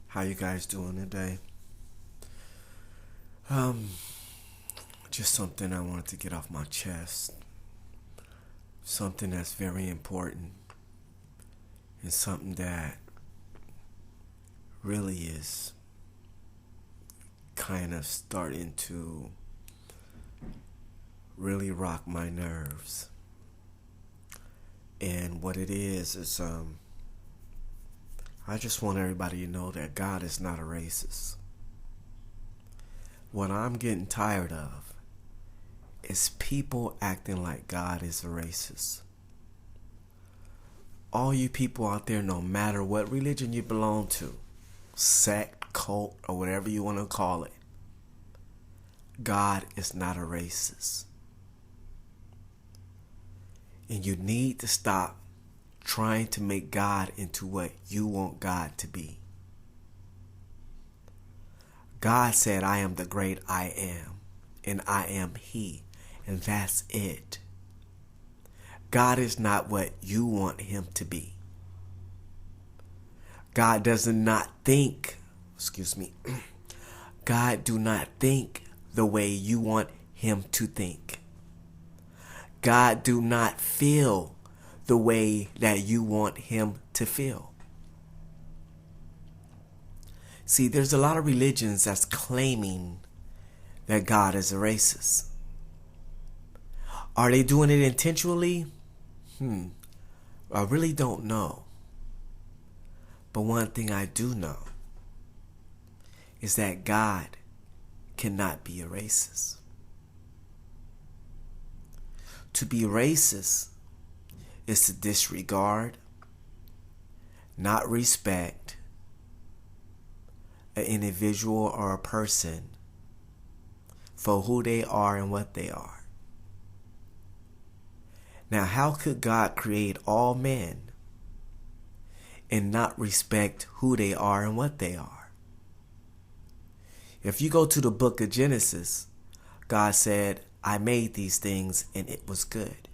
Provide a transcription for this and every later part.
How you guys doing today? Um, just something I wanted to get off my chest. Something that's very important and something that really is kind of starting to really rock my nerves. And what it is I just want everybody to know that God is not a racist. What I'm getting tired of is people acting like God is a racist. All you people out there, no matter what religion you belong to, sect, cult, or whatever you want to call it, God is not a racist. And you need to stop trying to make God into what you want God to be. God said, I am the great I am, and I am He, and that's it. God is not what you want Him to be. God does not think, God do not think the way you want Him to think. God do not feel the way that you want Him to feel. See, there's a lot of religions that's claiming that God is a racist. Are they doing it intentionally? I really don't know. But one thing I do know is that God cannot be a racist. To be racist is to disregard, not respect an individual or a person for who they are and what they are. Now, how could God create all men and not respect who they are and what they are? If you go to the book of Genesis, God said, I made these things and it was good.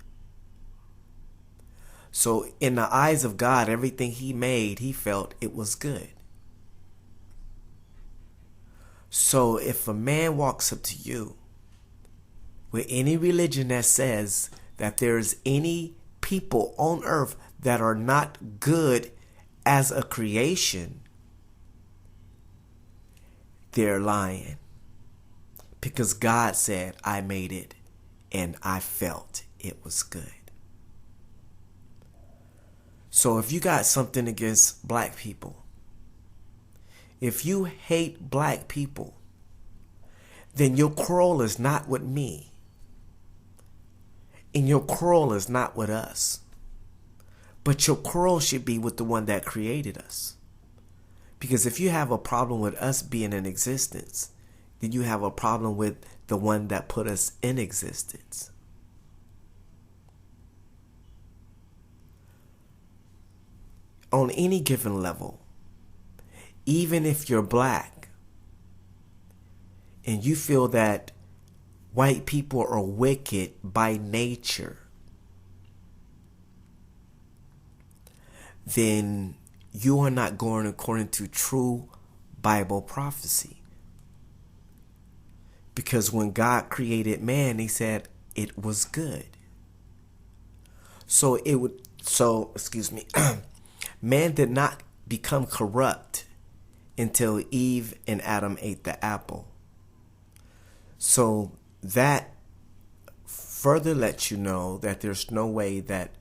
So in the eyes of God, everything He made, He felt it was good. So if a man walks up to you with any religion that says that there's any people on earth that are not good as a creation, they're lying. Because God said, I made it and I felt it was good. So if you got something against black people, if you hate black people, then your quarrel is not with me. And your quarrel is not with us. But your quarrel should be with the one that created us. Because if you have a problem with us being in existence, then you have a problem with the one that put us in existence. On any given level, even if you're black and you feel that white people are wicked by nature, then you are not going according to true Bible prophecy. Because when God created man, He said it was good. Man did not become corrupt until Eve and Adam ate the apple. So that further lets you know that there's no way that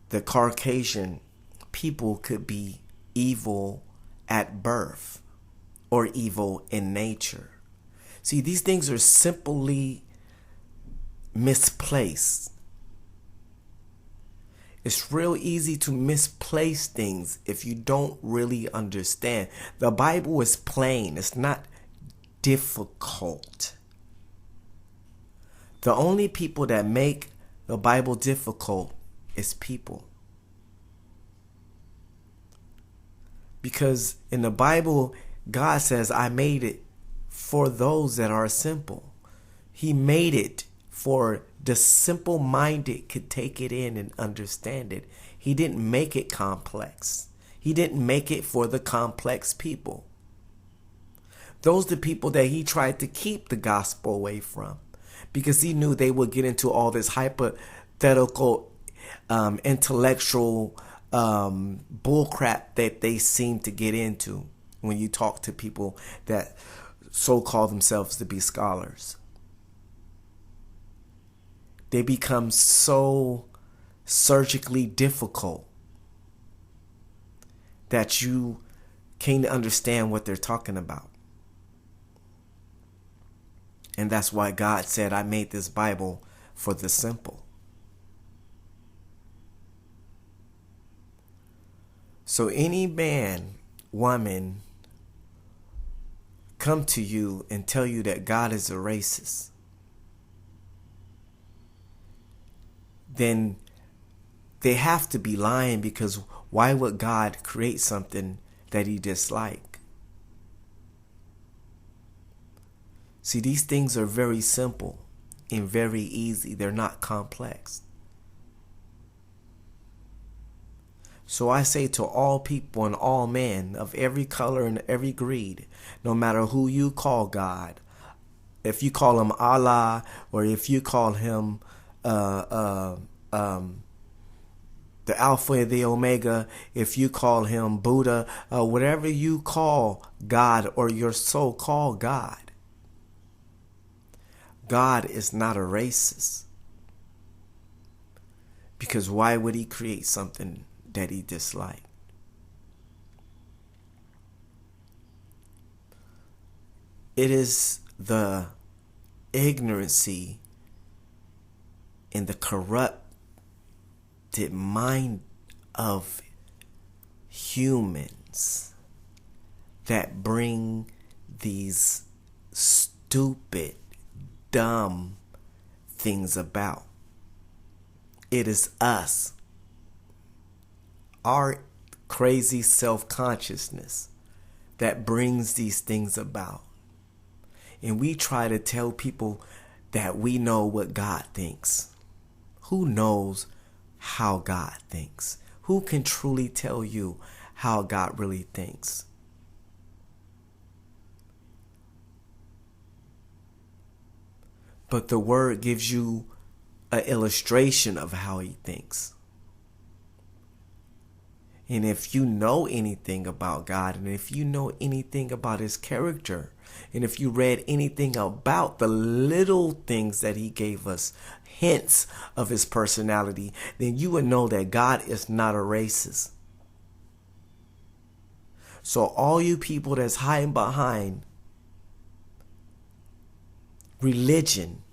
the Caucasian people could be evil at birth or evil in nature. See, these things are simply misplaced. It's real easy to misplace things if you don't really understand. The Bible is plain. It's not difficult. The only people that make the Bible difficult is people. Because in the Bible, God says, I made it for those that are simple. He made it for the simple-minded could take it in and understand it. He didn't make it complex. He didn't make it for the complex people. Those are the people that he tried to keep the gospel away from, because he knew they would get into all this hypothetical, intellectual bullcrap that they seem to get into when you talk to people that so call themselves to be scholars. They become so surgically difficult that you can't understand what they're talking about. And that's why God said, I made this Bible for the simple. So any man, woman, come to you and tell you that God is a racist, then they have to be lying, because why would God create something that he dislikes? See, these things are very simple and very easy. They're not complex. So I say to all people and all men of every color and every creed, no matter who you call God, if you call him Allah, or if you call him the Alpha and the Omega, if you call him Buddha, whatever you call God or your so-called God, God is not a racist. Because why would he create something that he disliked? It is the ignorancy and the corrupted mind of humans that bring these stupid, dumb things about. It is us, our crazy self-consciousness, that brings these things about. And we try to tell people that we know what God thinks. Who knows how God thinks? Who can truly tell you how God really thinks? But the word gives you an illustration of how he thinks. And if you know anything about God, and if you know anything about his character, and if you read anything about the little things that he gave us, hints of his personality, then you would know that God is not a racist. So all you people that's hiding behind religion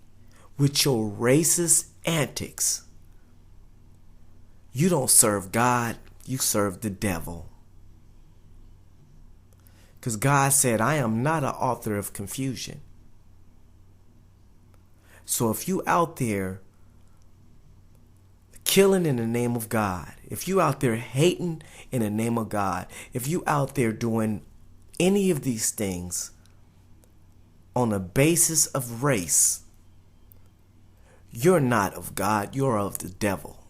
with your racist antics, you don't serve God, you serve the devil. Because God said, I am not an author of confusion. So if you out there killing in the name of God, if you out there hating in the name of God, if you out there doing any of these things on the basis of race, you're not of God, you're of the devil.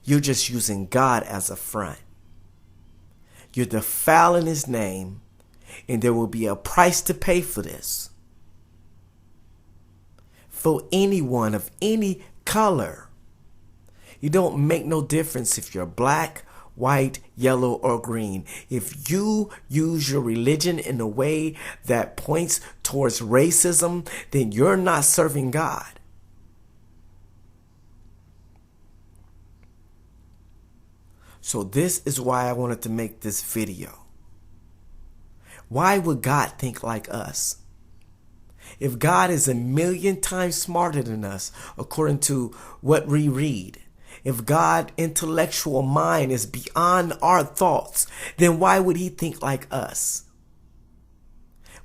You're just using God as a front. You're defiling his name, and there will be a price to pay for this. For anyone of any color. It don't make no difference if you're black, white, yellow, or green. If you use your religion in a way that points towards racism, then you're not serving God. So this is why I wanted to make this video. Why would God think like us? If God is 1,000,000 times smarter than us, according to what we read, if God's intellectual mind is beyond our thoughts, then why would he think like us?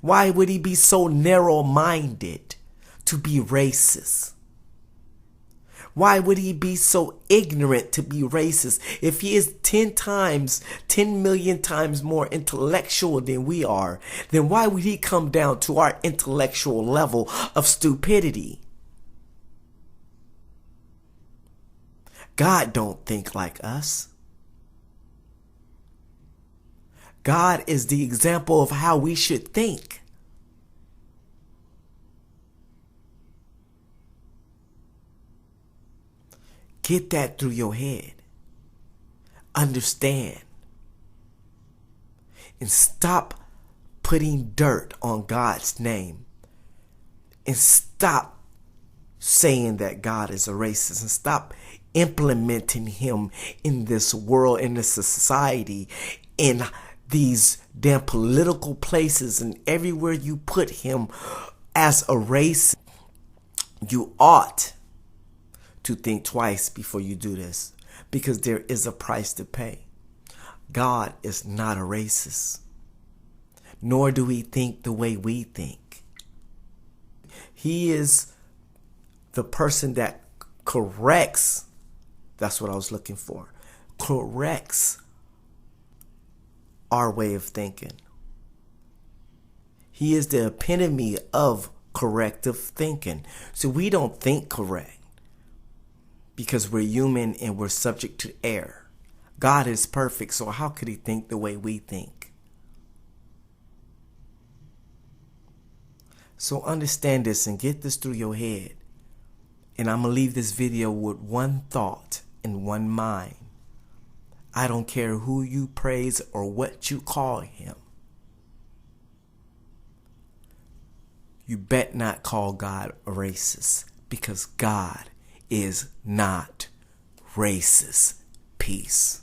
Why would he be so narrow-minded to be racist? Why would he be so ignorant to be racist? If he is 10 million times more intellectual than we are, then why would he come down to our intellectual level of stupidity? God don't think like us. God is the example of how we should think. Get that through your head. Understand. And stop putting dirt on God's name. And stop saying that God is a racist. And stop implementing him in this world, in this society, in these damn political places, and everywhere you put him as a race. You ought to think twice before you do this, because there is a price to pay. God is not a racist, nor do he think the way we think. He is the person that corrects, that's what I was looking for, corrects our way of thinking. He is the epitome of corrective thinking. So we don't think correct because we're human and we're subject to error. God is perfect, so how could he think the way we think? So understand this and get this through your head. And I'm going to leave this video with one thought and one mind. I don't care who you praise or what you call him. You bet not call God a racist, because God is not racist. Peace.